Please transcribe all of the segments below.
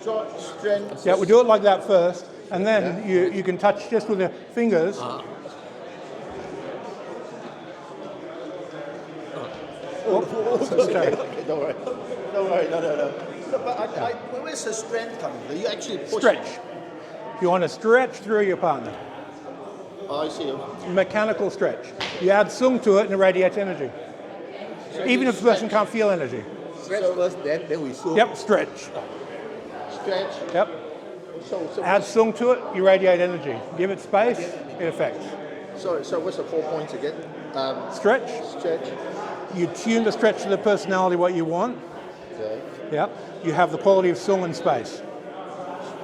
Short strength. Yeah, we do it like that first, and then you can touch just with your fingers. Oh, Okay. okay, don't worry. Don't worry, no. No, but where's the strength coming from? You actually push. Stretch. You want to stretch through your partner. Oh, I see. Mechanical stretch. You add sung to it and it radiates energy. So Even you if the person stretch. can't feel energy. Stretch first, then we zoom. Yep, stretch. Stretch. Yep. So Add sung to it, you radiate energy. Give it space, it affects. so what's the 4 points again? Stretch. Stretch. You tune the stretch to the personality what you want. Okay. Yep. You have the quality of sung and space.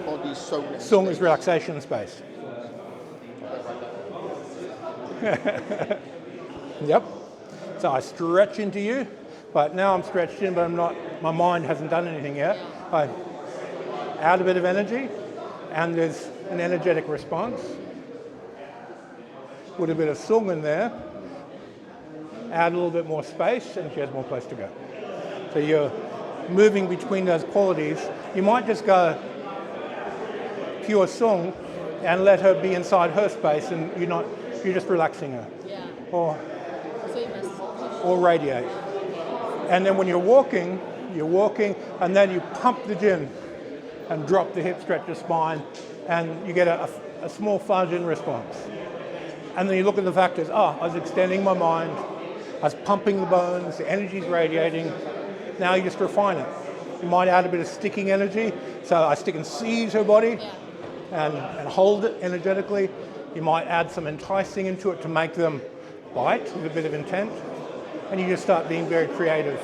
All these sung. Sung is relaxation and space. Yep. So I stretch into you, but now I'm stretched in, but I'm not. My mind hasn't done anything yet. I add a bit of energy, and there's an energetic response. Put a bit of sung in there. Add a little bit more space, and she has more place to go. So you're moving between those qualities. You might just go pure sung and let her be inside her space, and you're just relaxing her. Yeah. Or So you must push. or radiate. And then when you're walking, and then you pump the gym and drop the hip, stretch the spine, and you get a small fudge-in response. And then you look at the factors. I was extending my mind, I was pumping the bones, the energy's radiating. Now you just refine it. You might add a bit of sticking energy. So I stick and seize her body and hold it energetically. You might add some enticing into it to make them bite with a bit of intent. And you just start being very creative.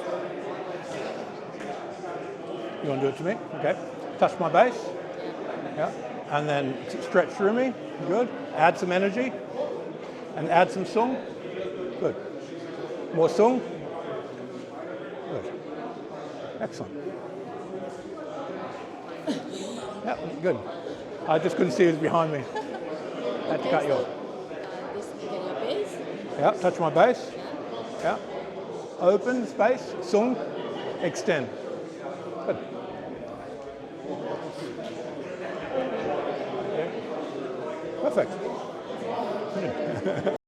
You want to do it to me? Okay. Touch my base. Yeah. And then stretch through me. Good. Add some energy. And add some sung. Good. More sung. Good. Excellent. Yeah, good. I just couldn't see who's behind me. Had to cut you off. This get your base. Yeah, touch my base. Yeah. Open space, sung, extend. Good. Okay. Perfect.